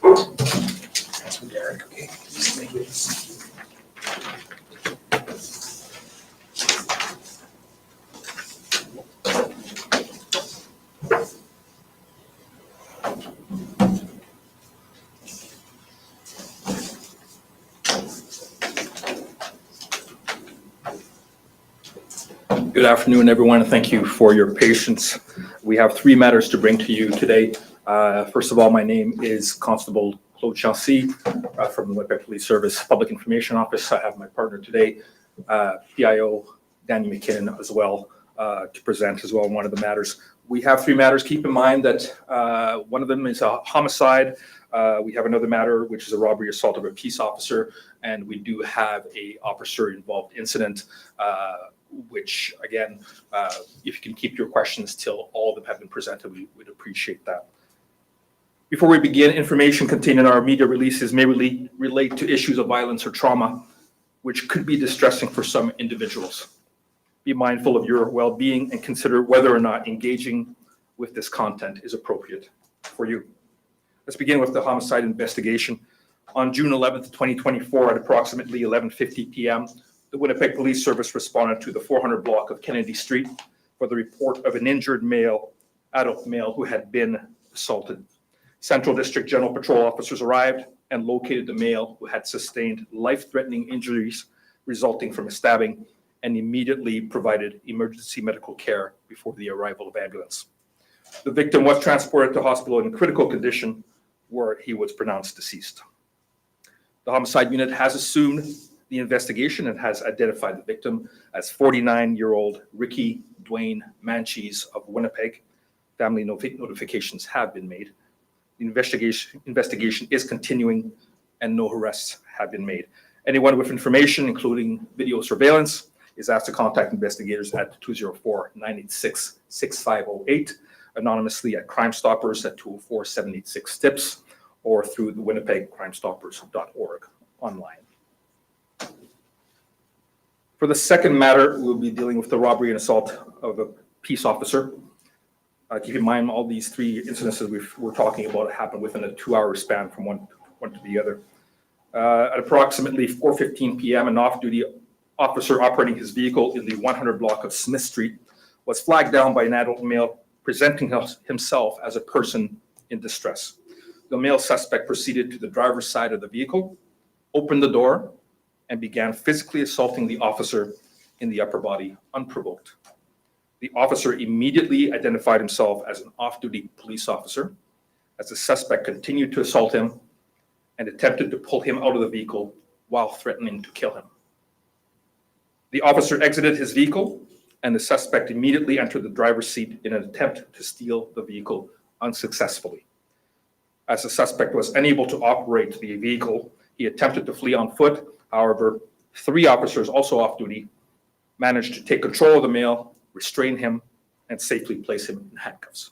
That's from Derek, okay? Just make it. Good afternoon, everyone, and thank you for your patience. We have three matters to bring to you today. First of all, my name is Constable Claude Chancy from the Winnipeg Police Service Public Information Office. I have my partner today, PIO Danny McKinnon, as well, to present as well on one of the matters. We have three matters. Keep in mind that one of them is a homicide. We have another matter, which is a robbery assault of a peace officer, and we do have a officer-involved incident, which, again, if you can keep your questions till all of them have been presented, we would appreciate that. Before we begin, information contained in our media releases may relate to issues of violence or trauma, which could be distressing for some individuals. Be mindful of your well-being and consider whether or not engaging with this content is appropriate for you. Let's begin with the homicide investigation. On June 11th, 2024, at approximately 11:50 p.m., the Winnipeg Police Service responded to the 400 block of Kennedy Street for the report of an injured adult male who had been assaulted. Central District General Patrol officers arrived and located the male who had sustained life-threatening injuries resulting from a stabbing and immediately provided emergency medical care before the arrival of ambulance. The victim was transported to hospital in critical condition, where he was pronounced deceased. The homicide unit has assumed the investigation and has identified the victim as 49-year-old Ricky Dwayne Manchis of Winnipeg. Family notifications have been made. The investigation is continuing and no arrests have been made. Anyone with information, including video surveillance, is asked to contact investigators at 204-986-6508, anonymously at Crime Stoppers at 204-786-STIPS, or through the winnipegcrimestoppers.org online. For the second matter, we'll be dealing with the robbery and assault of a peace officer. Keep in mind, all these three incidences we're talking about happened within a 2-hour span from one to the other. At approximately 4:15 p.m., an off-duty officer operating his vehicle in the 100 block of Smith Street was flagged down by an adult male presenting himself as a person in distress. The male suspect proceeded to the driver's side of the vehicle, opened the door, and began physically assaulting the officer in the upper body unprovoked. The officer immediately identified himself as an off-duty police officer, as the suspect continued to assault him and attempted to pull him out of the vehicle while threatening to kill him. The officer exited his vehicle, and the suspect immediately entered the driver's seat in an attempt to steal the vehicle unsuccessfully. As the suspect was unable to operate the vehicle, he attempted to flee on foot. However, 3 officers, also off-duty, managed to take control of the male, restrain him, and safely place him in handcuffs.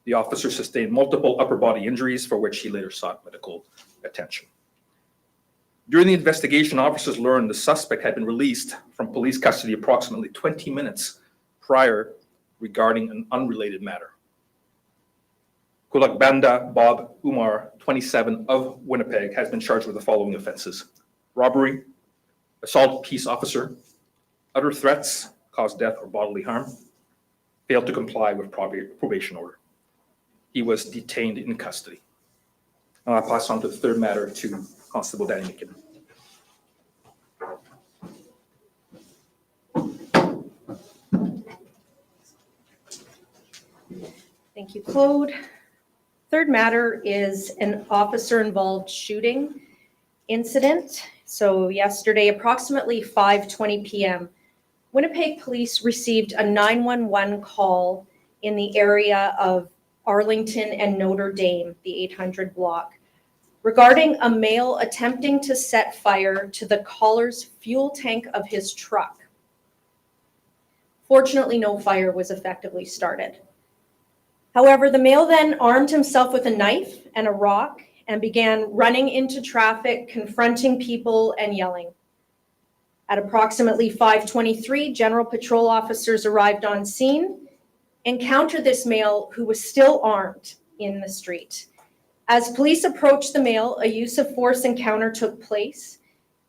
The officer sustained multiple upper body injuries for which he later sought medical attention. During the investigation, officers learned the suspect had been released from police custody approximately 20 minutes prior regarding an unrelated matter. Kulakbanda Bob Umar, 27, of Winnipeg, has been charged with the following offenses: robbery, assault peace officer, utter threats, cause death or bodily harm, failed to comply with probation order. He was detained in custody. Now I'll pass on to the third matter to Constable Danny McKinnon. Thank you, Claude. Third matter is an officer-involved shooting incident. So yesterday, approximately 5:20 p.m., Winnipeg Police received a 911 call in the area of Arlington and Notre Dame, the 800 block, regarding a male attempting to set fire to the caller's fuel tank of his truck. Fortunately, no fire was effectively started. However, the male then armed himself with a knife and a rock and began running into traffic, confronting people and yelling. At approximately 5:23, General Patrol officers arrived on scene, encountered this male who was still armed in the street. As police approached the male, a use of force encounter took place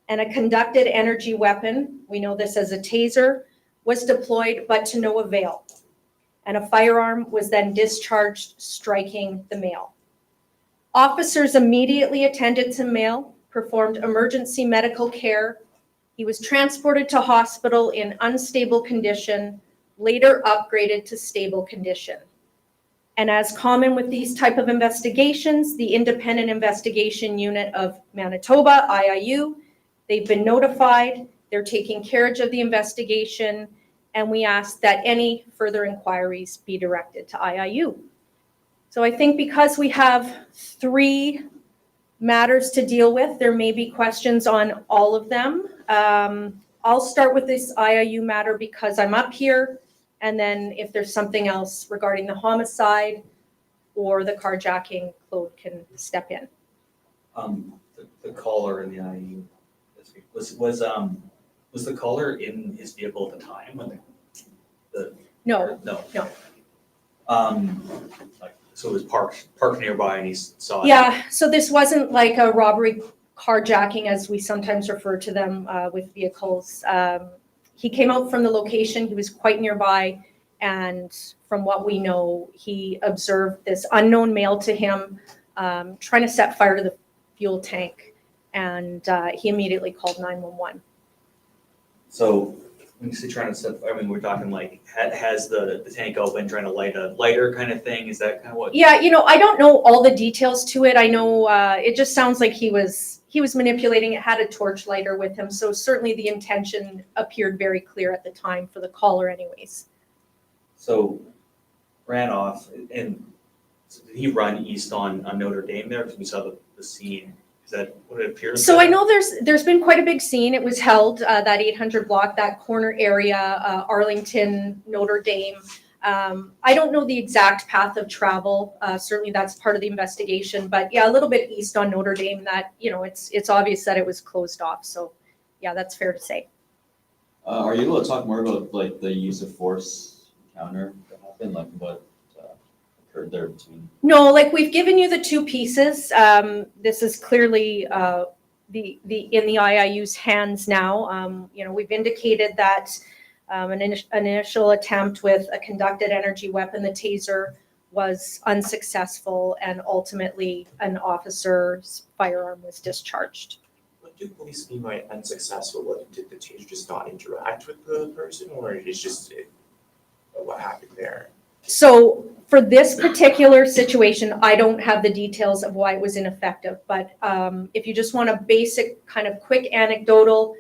and a conducted energy weapon, we know this as a taser, was deployed but to no avail. And a firearm was then discharged, striking the male. Officers immediately attended to the male, performed emergency medical care. He was transported to hospital in unstable condition, later upgraded to stable condition. And as common with these type of investigations, the Independent Investigation Unit of Manitoba, IIU, they've been notified, they're taking carriage of the investigation, and we ask that any further inquiries be directed to IIU. So I think because we have 3 matters to deal with, there may be questions on all of them. I'll start with this IIU matter because I'm up here, and then if there's something else regarding the homicide or the carjacking, Claude can step in. The caller in the IU, was the caller in his vehicle at the time when No, No. No. So it was parked nearby and he saw it? yeah, so this wasn't like a robbery carjacking as we sometimes refer to them with vehicles. He came out from the location, he was quite nearby, and from what we know, he observed this unknown male to him trying to set fire to the fuel tank, and he immediately called 911. So when you say trying to set, we're talking like, has the tank open, trying to light a lighter kind of thing? Is that kind of what? Yeah, I don't know all the details to it. I know it just sounds like he was manipulating it, had a torch lighter with him. So certainly the intention appeared very clear at the time for the caller anyways. So ran off, and did he run east on Notre Dame there? Because we saw the scene. Is that what it appears? So I know there's been quite a big scene. It was held, that 800 block, that corner area, Arlington, Notre Dame. I don't know the exact path of travel. Certainly that's part of the investigation, but yeah, a little bit east on Notre Dame that, it's obvious that it was closed off. So yeah, that's fair to say. Are you able to talk more about like the use of force encounter that happened, like what occurred there between? No, like we've given you the 2 pieces. This is clearly in the IIU's hands now. We've indicated that an initial attempt with a conducted energy weapon, the taser, was unsuccessful, and ultimately an officer's firearm was discharged. What do police mean by unsuccessful? What, did the taser just not interact with the person, or it's just what happened there? So for this particular situation, I don't have the details of why it was ineffective, but if you just want a basic kind of quick anecdotal,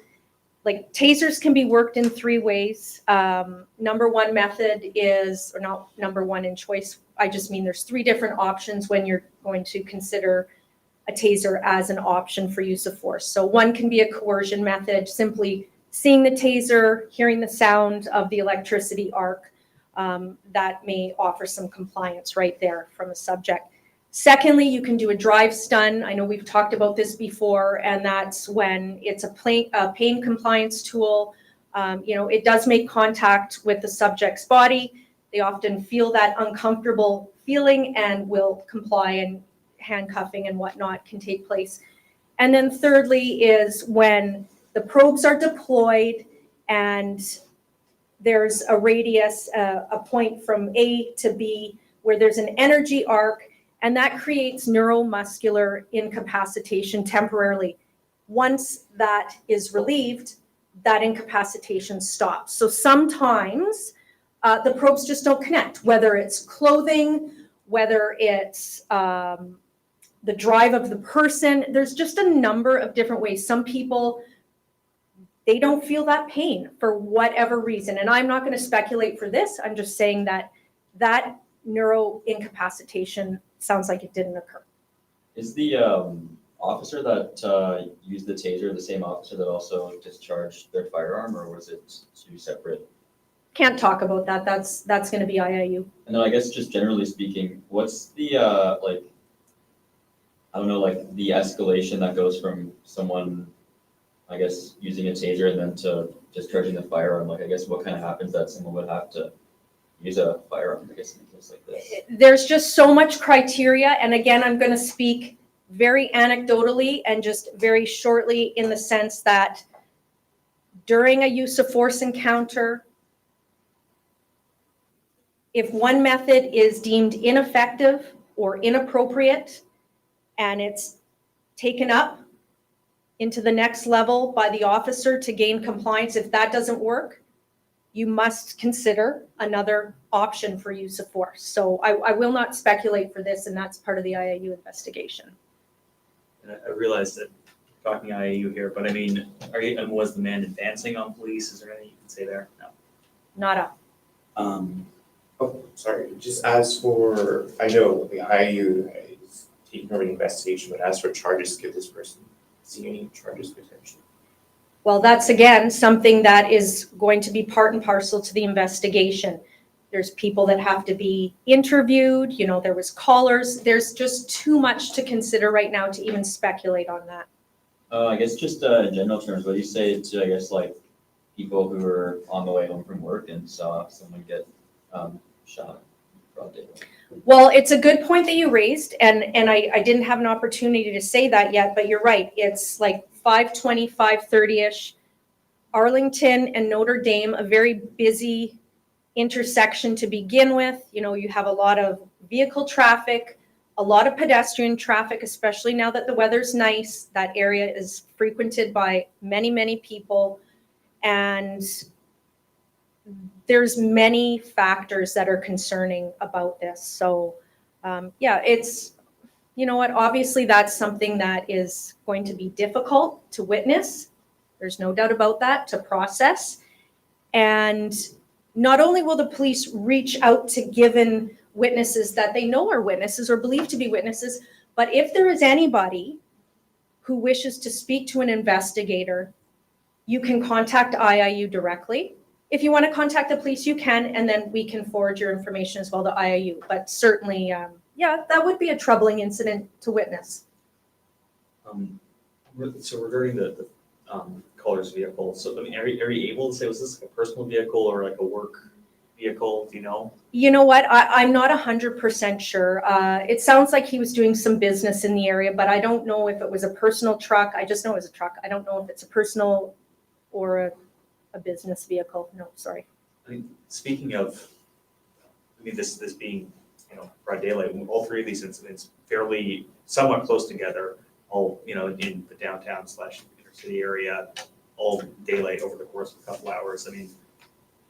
like tasers can be worked in 3 ways. Number 1 method is, or not number 1 in choice, I just mean there's 3 different options when you're going to consider a taser as an option for use of force. So 1 can be a coercion method, simply seeing the taser, hearing the sound of the electricity arc. That may offer some compliance right there from a subject. Secondly, you can do a drive stun. I know we've talked about this before, and that's when it's a pain compliance tool. It does make contact with the subject's body. They often feel that uncomfortable feeling and will comply, and handcuffing and whatnot can take place. And then thirdly is when the probes are deployed and there's a radius, a point from A to B, where there's an energy arc, and that creates neuromuscular incapacitation temporarily. Once that is relieved, that incapacitation stops. So sometimes the probes just don't connect, whether it's clothing, whether it's the drive of the person. There's just a number of different ways. Some people, they don't feel that pain for whatever reason. And I'm not going to speculate for this. I'm just saying that neuro incapacitation sounds like it didn't occur. Is the officer that used the taser the same officer that also discharged their firearm, or was it 2 separate? Can't talk about that. That's going to be IIU. And then I guess just generally speaking, what's the the escalation that goes from someone, I guess, using a taser and then to discharging the firearm? Like, I guess what kind of happens that someone would have to, use a firearm, I guess, in a case like this? There's just so much criteria, and again, I'm going to speak very anecdotally and just very shortly in the sense that during a use of force encounter, if one method is deemed ineffective or inappropriate and it's taken up into the next level by the officer to gain compliance, if that doesn't work, you must consider another option for use of force. So I will not speculate for this, and that's part of the IAU investigation. And I realize that talking IAU here, but I mean, and was the man advancing on police? Is there anything you can say there? No. Not up. Oh, sorry, just as for, I know the IU is taking over the investigation, but as for charges, could this person see any charges potentially? Well, that's again, something that is going to be part and parcel to the investigation. There's people that have to be interviewed, you know, there was callers. There's just too much to consider right now to even speculate on that. I guess just in general terms, what do you say to, I guess, like, people who were on the way home from work and saw someone get shot in broad daylight? Well, it's a good point that you raised, and I didn't have an opportunity to say that yet, but you're right. It's like 5:20, 5:30-ish. Arlington and Notre Dame, a very busy intersection to begin with. You know, you have a lot of vehicle traffic, a lot of pedestrian traffic, especially now that the weather's nice. That area is frequented by many, many people. And there's many factors that are concerning about this. So yeah, it's, you know what, obviously that's something that is going to be difficult to witness. There's no doubt about that, to process. And not only will the police reach out to given witnesses that they know are witnesses or believed to be witnesses, but if there is anybody who wishes to speak to an investigator, you can contact IIU directly. If you want to contact the police, you can, and then we can forward your information as well to IIU. But certainly, yeah, that would be a troubling incident to witness. So regarding the caller's vehicle, so I mean, are you able to say, was this like a personal vehicle or like a work vehicle? Do you know? You know what? I'm not 100% sure. It sounds like he was doing some business in the area, but I don't know if it was a personal truck. I just know it was a truck. I don't know if it's a personal or a business vehicle. No, sorry. I mean, speaking of, I mean, this being, you know, broad daylight, all three of these incidents fairly somewhat close together, all, you know, in the downtown / inner city area, all daylight over the course of a couple hours. I mean,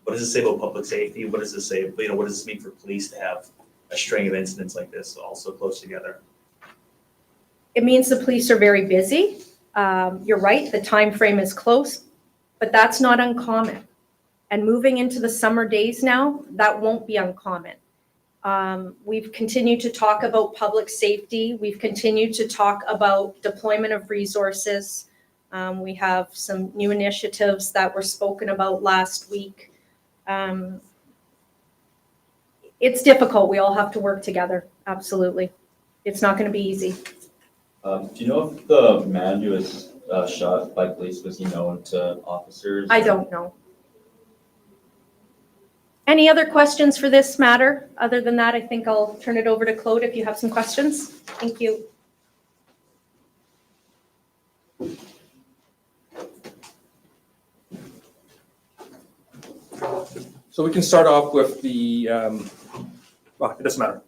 what does this say about public safety? What does this say, you know, what does this mean for police to have a string of incidents like this all so close together? It means the police are very busy. You're right, the time frame is close, but that's not uncommon. And moving into the summer days now, that won't be uncommon. We've continued to talk about public safety. We've continued to talk about deployment of resources. We have some new initiatives that were spoken about last week. It's difficult. We all have to work together. Absolutely. It's not going to be easy. Do you know if the man who was shot by police, was he known to officers? I don't know. Any other questions for this matter? Other than that, I think I'll turn it over to Claude if you have some questions. Thank you. So we can start off with the, well, it doesn't matter,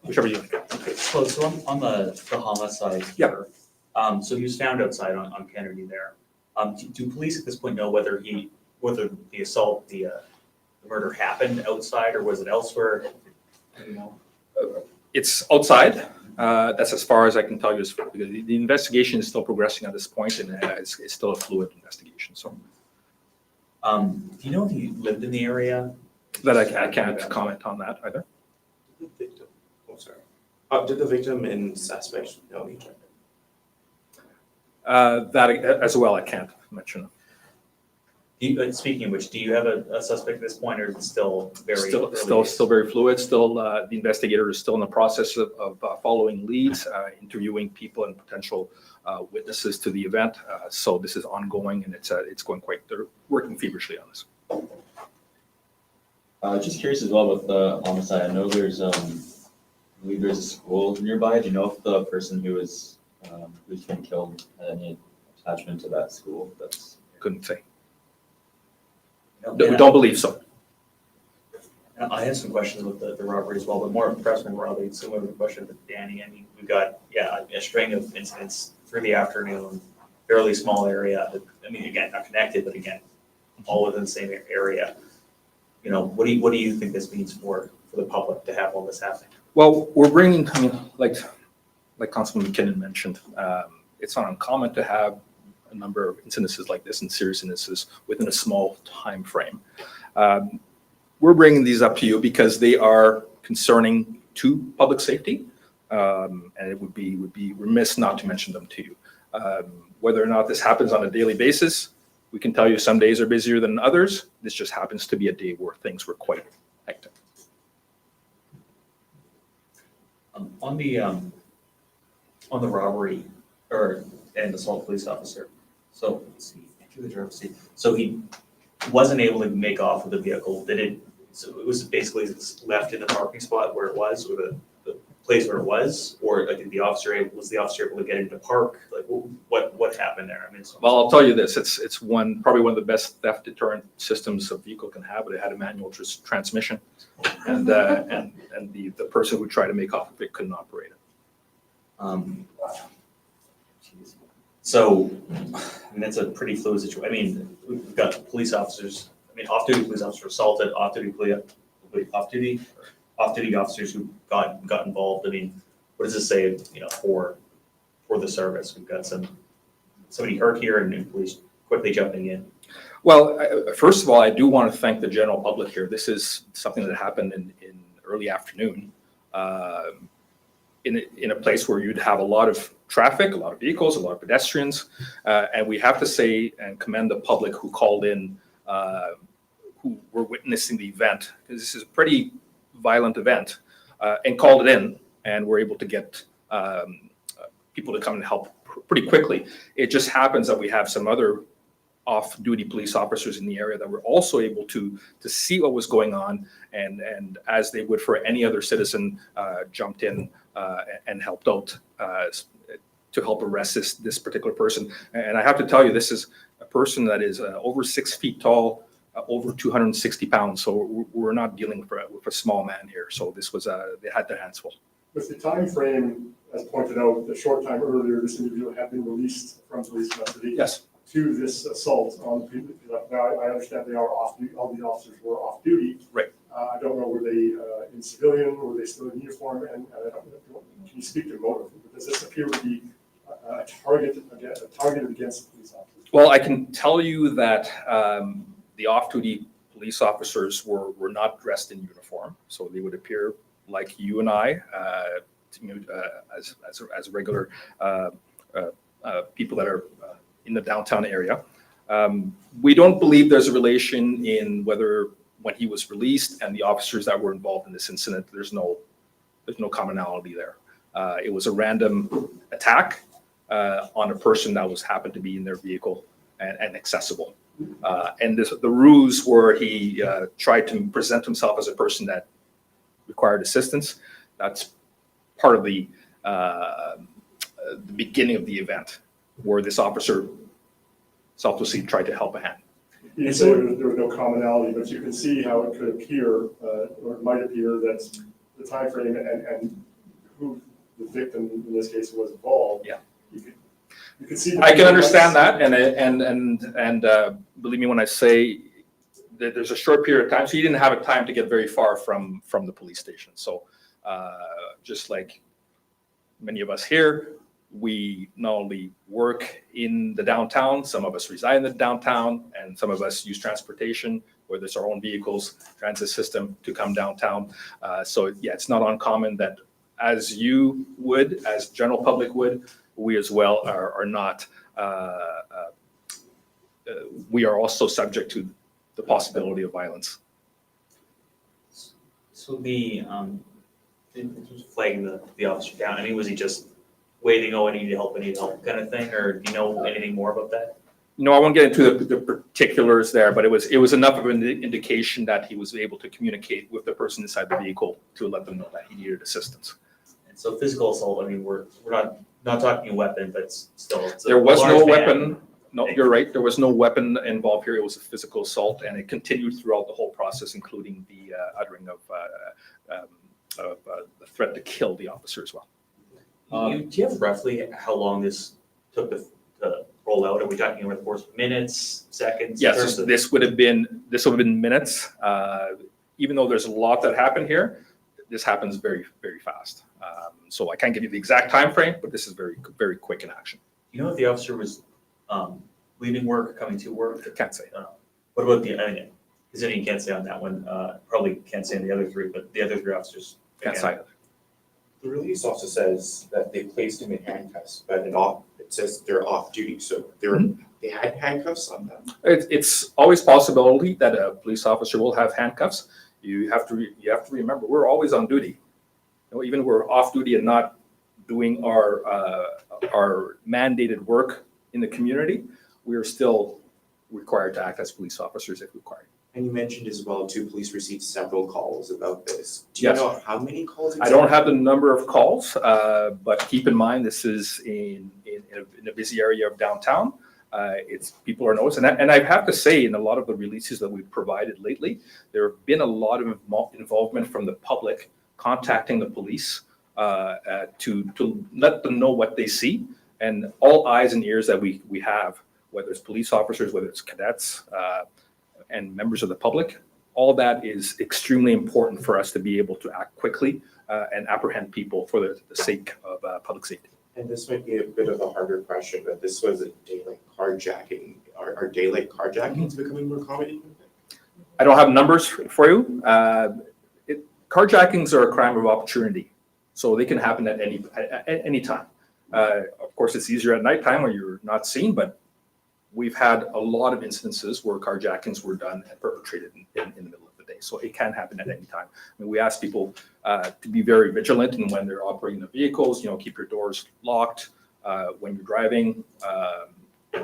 whichever you like. Okay, so on the homicide here, so he was found outside on Kennedy there. Do police at this point know whether the assault, the murder happened outside or was it elsewhere? Do you know? It's outside. That's as far as I can tell you, because the investigation is still progressing at this point, and it's still a fluid investigation. So Do you know if he lived in the area? that I can't comment on that either. The victim, oh, sorry. Did the victim and suspect know each other? That as well, I can't mention. Speaking of which, do you have a suspect at this point, or is it still very early days? Still very fluid. Still, the investigator is still in the process of following leads, interviewing people and potential witnesses to the event. So this is ongoing, and it's going quite. They're working feverishly on this. Just curious as well with the homicide. I know there's, I believe there's a school nearby. Do you know if the person who's been killed had any attachment to that school? That's Couldn't say. Yeah. Don't believe so. I have some questions with the robbery as well, but more perhaps more broadly, similar to the question with Danny. I mean, we've got, a string of incidents through the afternoon, fairly small area. I mean, again, not connected, but again, all within the same area. You know, what do you think this means for the public to have all this happening? Well, we're bringing, I mean, like Councilman McKinnon mentioned, it's not uncommon to have a number of incidences like this and serious incidences within a small time frame. We're bringing these up to you because they are concerning to public safety, and it would be remiss not to mention them to you. Whether or not this happens on a daily basis, we can tell you some days are busier than others. This just happens to be a day where things were quite hectic. On the robbery and assault police officer, so let's see, through the driver's seat. So he wasn't able to make off with the vehicle. So it was basically left in the parking spot where it was, or the place where it was, or like was the officer able to get into park? Like what happened there? I mean, Well, I'll tell you this, it's probably one of the best theft deterrent systems a vehicle can have, but it had a manual transmission. And the person who tried to make off of it couldn't operate it. So, I mean, that's a pretty fluid situation. I mean, we've got police officers, off-duty police officers assaulted, off-duty officers who got involved. I mean, what does this say, for the service? We've got somebody hurt here and police quickly jumping in. Well, first of all, I do want to thank the general public here. This is something that happened in early afternoon in a place where you'd have a lot of traffic, a lot of vehicles, a lot of pedestrians. And we have to say and commend the public who called in, who were witnessing the event, because this is a pretty violent event, and called it in, and were able to get people to come and help pretty quickly. It just happens that we have some other off-duty police officers in the area that were also able to see what was going on, and as they would for any other citizen, jumped in and helped out to help arrest this particular person. And I have to tell you, this is a person that is over 6 feet tall, over 260 pounds. So we're not dealing with a small man here. So this was they had their hands full. With the time frame, as pointed out, a short time earlier, this individual had been released from police custody. Yes. To this assault on people. Now, I understand they are off duty, all the officers were off duty. Right. I don't know, were they in civilian, were they still in uniform, and I don't know, can you speak to motive? Does this appear to be a target against police officers? Well, I can tell you that the off-duty police officers were not dressed in uniform, so they would appear like you and I, as regular people that are in the downtown area. We don't believe there's a relation in whether when he was released and the officers that were involved in this incident, there's no commonality there. It was a random attack on a person that happened to be in their vehicle and accessible. And the ruse where he tried to present himself as a person that required assistance, that's part of the beginning of the event, where this officer selflessly tried to help a hand. You say there was no commonality, but you can see how it could appear, or it might appear that the time frame and who the victim in this case was involved. Yeah. You could see. I can understand that, and believe me when I say that there's a short period of time, so he didn't have a time to get very far from the police station. So just like many of us here, we not only work in the downtown, some of us reside in the downtown, and some of us use transportation, whether it's our own vehicles, transit system, to come downtown. So yeah, it's not uncommon that as you would, as general public would, we as well are not, we are also subject to the possibility of violence. So flagging the officer down, was he just waiting, oh, I need help kind of thing, or do you know anything more about that? No, I won't get into the particulars there, but it was enough of an indication that he was able to communicate with the person inside the vehicle to let them know that he needed assistance. And so physical assault, I mean, we're not talking a weapon, but still. it's a There was no large man. weapon. No, you're right. There was no weapon involved here. It was a physical assault, and it continued throughout the whole process, including the uttering of the threat to kill the officer as well. Do you have roughly how long this took to roll out? Are we talking over the course of minutes, seconds? in Yes, terms of- this would have been minutes. Even though there's a lot that happened here, this happens very, very fast. So I can't give you the exact time frame, but this is very, very quick in action. You know if the officer was leaving work, coming to work? I can't say. What about the, I mean, because you can't say on that one, probably can't say on the other three, but the other three officers. Can't again, say. The release also says that they placed him in handcuffs, but it says they're off duty, so they had handcuffs on them. It's always possibility that a police officer will have handcuffs. You have to remember, we're always on duty. You know, even if we're off duty and not doing our mandated work in the community, we are still required to act as police officers if required. And you mentioned as well, too, police received several calls about this. Do you Yes. know how many calls? I don't have the number of calls, but keep in mind, this is in a busy area of downtown. People are noticing that. And I have to say, in a lot of the releases that we've provided lately, there have been a lot of involvement from the public contacting the police to let them know what they see. And all eyes and ears that we have, whether it's police officers, whether it's cadets, and members of the public, all that is extremely important for us to be able to act quickly and apprehend people for the sake of public safety. And this might be a bit of a harder question, but this was a daylight carjacking. Are daylight carjackings becoming more common? I don't have numbers for you. Carjackings are a crime of opportunity, so they can happen at any time. Of course, it's easier at nighttime when you're not seen, but we've had a lot of instances where carjackings were done and perpetrated in the middle of the day. So it can happen at any time. I mean, we ask people to be very vigilant, and when they're operating the vehicles, keep your doors locked when you're driving.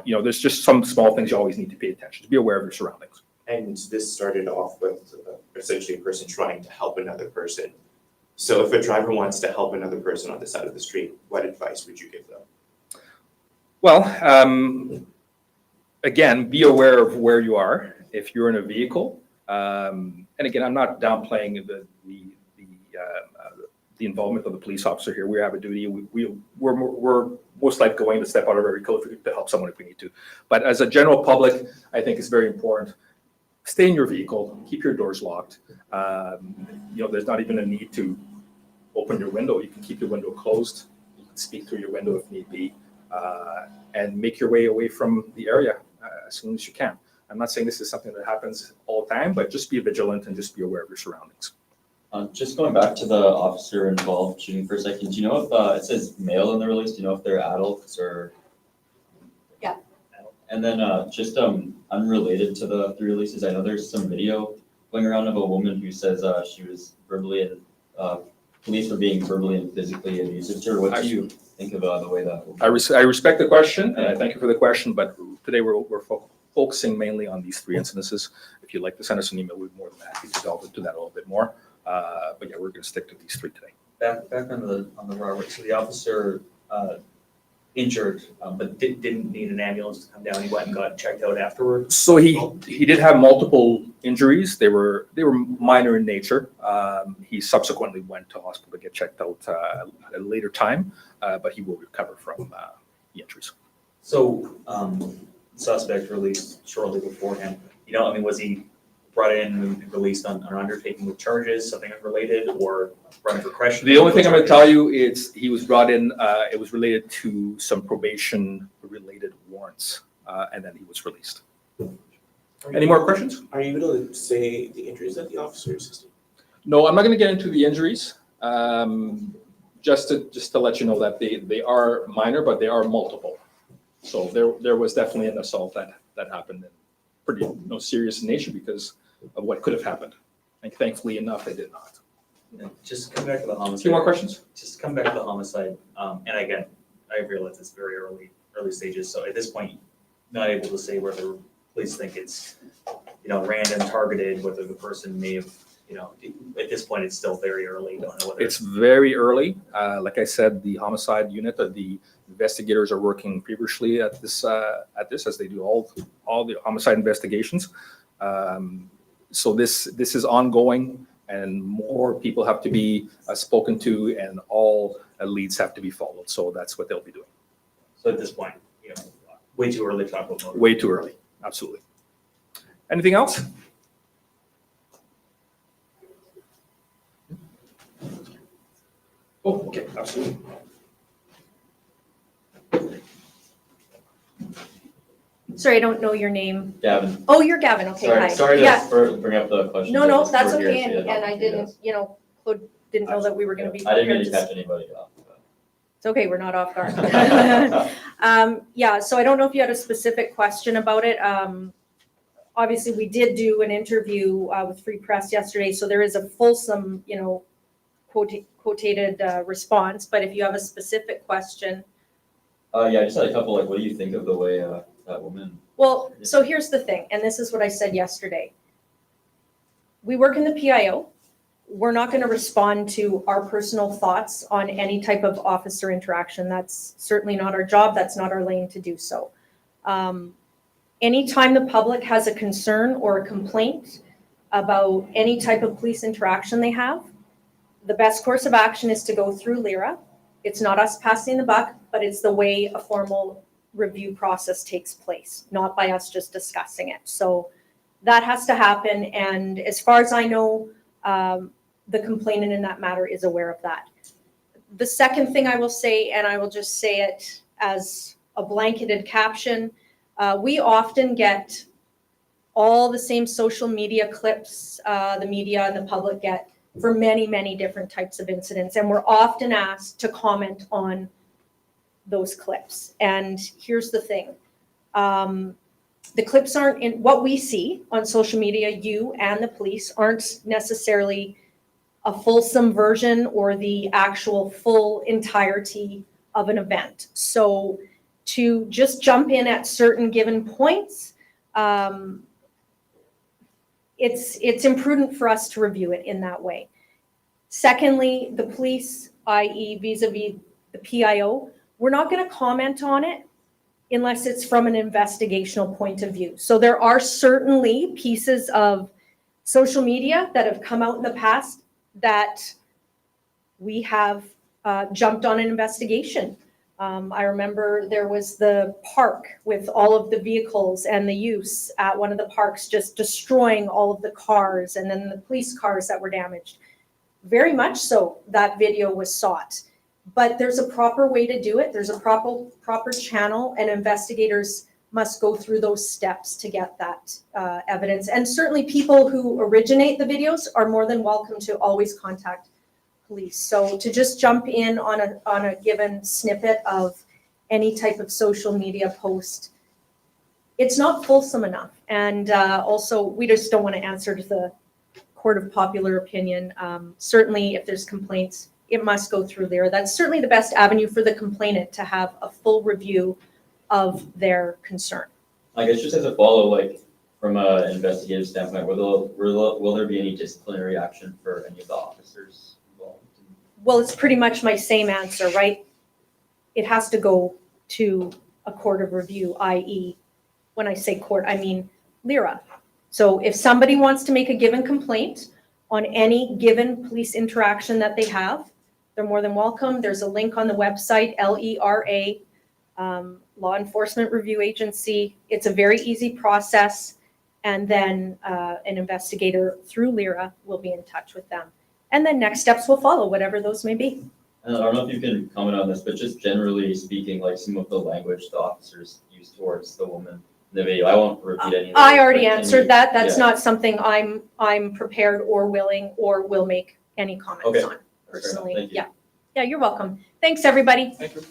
There's just some small things you always need to pay attention to. Be aware of your surroundings. And this started off with essentially a person trying to help another person. So if a driver wants to help another person on the side of the street, what advice would you give them? Well, again, be aware of where you are if you're in a vehicle. And again, I'm not downplaying the involvement of the police officer here. We have a duty. We're most likely going to step out of our vehicle to help someone if we need to. But as a general public, I think it's very important. Stay in your vehicle. Keep your doors locked. There's not even a need to open your window. You can keep your window closed. You can speak through your window if need be, and make your way away from the area as soon as you can. I'm not saying this is something that happens all the time, but just be vigilant and just be aware of your surroundings. Just going back to the officer involved shooting for a second, do you know if it says male in the release? Do you know if they're adults or? Yeah. And then unrelated to the three releases, I know there's some video going around of a woman who says she was verbally and police were being verbally and physically abusive to her. What do you think of the way that? I respect the question, and I thank you for the question, but today we're focusing mainly on these three incidences. If you'd like to send us an email, we'd be more than happy to delve into that a little bit more. But yeah, we're going to stick to these three today. Back on the robbery, so the officer injured, but didn't need an ambulance to come down. He went and got checked out afterwards. So he did have multiple injuries. They were minor in nature. He subsequently went to hospital to get checked out at a later time, but he will recover from the injuries. So suspect released shortly beforehand. Was he brought in and released on an undertaking with charges, something unrelated, or brought in for questioning? The only thing I'm going to tell you is he was brought in. It was related to some probation-related warrants, and then he was released. Any more questions? Are you able to say the injuries that the officer sustained? No, I'm not going to get into the injuries. Just to let you know that they are minor, but they are multiple. So there was definitely an assault that happened, and pretty serious in nature because of what could have happened. And thankfully enough, it did not. Just come back to the homicide. Two more questions? Just come back to the homicide. And again, I realize it's very early stages. So at this point, not able to say whether police think it's, random, targeted, whether the person may have, at this point, it's still very early, don't know whether. It's very early. Like I said, the homicide unit, the investigators are working feverishly at this as they do all the homicide investigations. So this is ongoing, and more people have to be spoken to, and all leads have to be followed. So that's what they'll be doing. So at this point, way too early to talk about motor. Way too early. Absolutely. Anything else? Oh, okay, absolutely. Sorry, I don't know your name. Gavin, Oh, you're Gavin, okay, hi. sorry Yeah. to bring up the question. No, but that's we're here, okay, so you and have I to do didn't, this. Claude didn't know that we were gonna be. I didn't mean to prepared catch anybody off. It's okay, we're not off guard. Yeah, so I don't know if you had a specific question about it. Obviously, we did do an interview with Free Press yesterday, so there is a fulsome, quotated response, but if you have a specific question. Yeah, I just had a couple, what do you think of the way that woman? Well, so here's the thing, and this is what I said yesterday. We work in the PIO. We're not going to respond to our personal thoughts on any type of officer interaction. That's certainly not our job. That's not our lane to do so. Anytime the public has a concern or a complaint about any type of police interaction they have, the best course of action is to go through LIRA. It's not us passing the buck, but it's the way a formal review process takes place, not by us just discussing it. So that has to happen. And as far as I know, the complainant in that matter is aware of that. The second thing I will say, and I will just say it as a blanketed caption, we often get all the same social media clips the media and the public get for many, many different types of incidents. And we're often asked to comment on those clips. And here's the thing. The clips aren't in what we see on social media, you and the police aren't necessarily a fulsome version or the actual full entirety of an event. So to just jump in at certain given points, it's imprudent for us to review it in that way. Secondly, the police, i.e. vis-a-vis the PIO, we're not going to comment on it unless it's from an investigational point of view. So there are certainly pieces of social media that have come out in the past that we have jumped on an investigation. I remember there was the park with all of the vehicles and the use at one of the parks just destroying all of the cars and then the police cars that were damaged. Very much so, that video was sought. But there's a proper way to do it. There's a proper channel, and investigators must go through those steps to get that evidence. And certainly people who originate the videos are more than welcome to always contact police. So to just jump in on a given snippet of any type of social media post, it's not fulsome enough. And also, we just don't want to answer to the court of popular opinion. Certainly, if there's complaints, it must go through there. That's certainly the best avenue for the complainant to have a full review of their concern. I guess just as a follow, from an investigative standpoint, will there be any disciplinary action for any of the officers involved? Well, it's pretty much my same answer, right? It has to go to a court of review, i.e., when I say court, I mean LIRA. So if somebody wants to make a given complaint on any given police interaction that they have, they're more than welcome. There's a link on the website, LERA, Law Enforcement Review Agency. It's a very easy process. And then an investigator through LIRA will be in touch with them. And then next steps will follow, whatever those may be. And I don't know if you can comment on this, but just generally speaking, some of the language the officers use towards the woman in the video. I won't repeat any of it. I already but can answered you- that. That's yeah, not something I'm prepared or willing or will make any comments Okay. on that's fair enough. personally. Thank you. Yeah. Yeah, you're welcome. Thanks, everybody. Thank you.